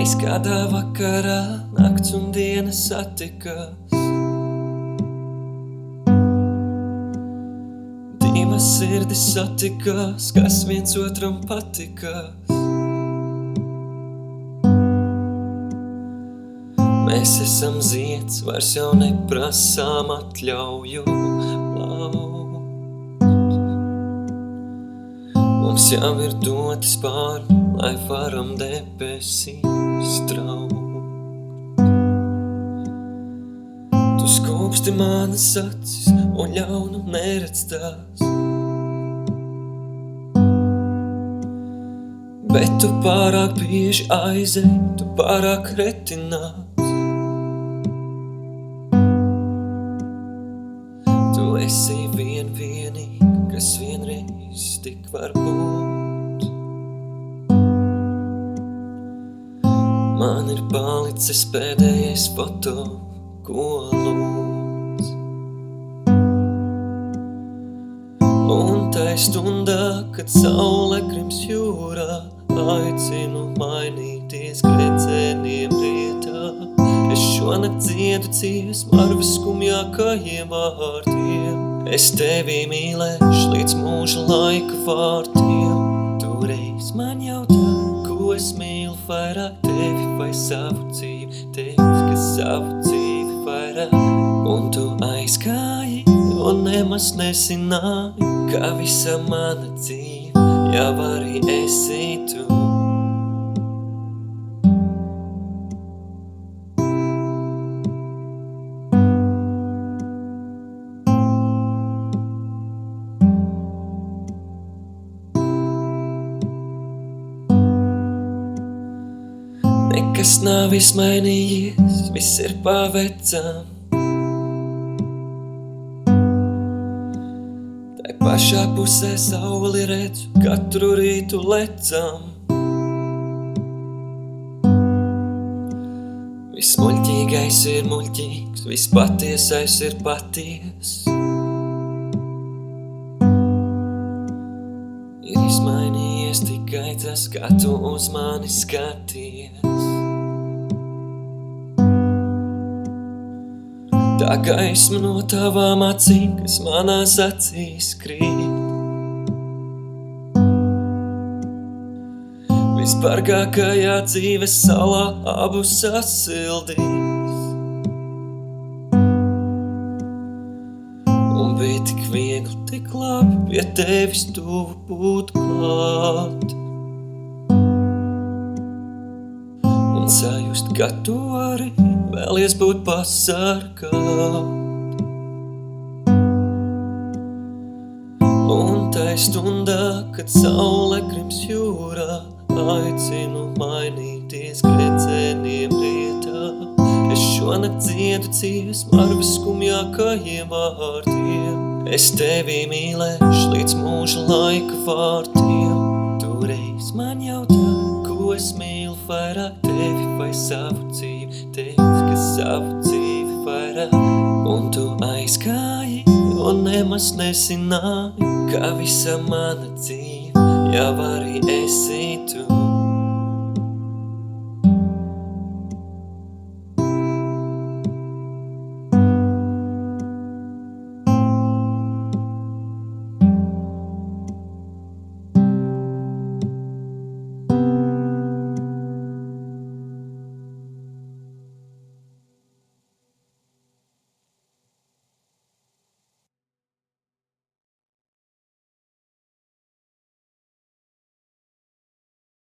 Reiz kādā vakarā nakts un diena satikās. Divas sirdis satikās, kas viens otram patikās. Mēs esam zieds, vairs jau neprasām atļauju plaukt. Mums jau ir doti spārni, lai varam debesīs traukt. Tu skūpsti manas acis un ļaunu neredz tās. Bet tu pārāk bieži aizej, tu pārāk retinās. Tu esi vienīga, kas vienreiz tik var būt. Man ir palicis pēdējais foto, ko lūdz. Un tai stundā, kad saule krims jūrā, aicinu mainīties gredzēniem rietā. Es šonakt dziedu dziesmu ar visskumjākajiem vārdiem. Es tevi mīlēšu līdz mūža laika vārtiem. Tu reiz man jautā, ko es mīlu vairāk, tevi vai savu dzīvi, tevi, kas savu dzīvi vairāk. Un tu aizgāji un nemaz nezināji, ka visa mana dzīve jau arī esi tu. Nekas nav izmainījies, viss ir pavecam. Tai pašā pusē sauli redzu, katru rītu lecam. Viss muļķīgais ir muļķīgs, viss patiesais ir paties. Ir izmainījies tikai tas, kā tu uz mani skaties. Tā gaisma no tavām acīm, kas manās acīs krīt. Visbargākajā dzīves salā abus sasildīs. Un bija tik viegli, tik labi pie tevis tuvu būt klāt. Un sajust, ka tu arī vēlies būt pasargāt. Un tai stundā, kad saule krims jūrā, aicinu mainīties gredzēniem rietā. Es šonakt dziedu dziesmu ar visskumjākajiem vārdiem. Es tevi mīlēšu līdz mūža laika vārtiem. Tu reiz man jautā, ko es mīlu vairāk, tevi vai savu dzīvi, tevi, kas savu dzīvi vairāk. Un tu aizgāji un nemaz nezināji, ka visa mana dzīve jau arī esi tu.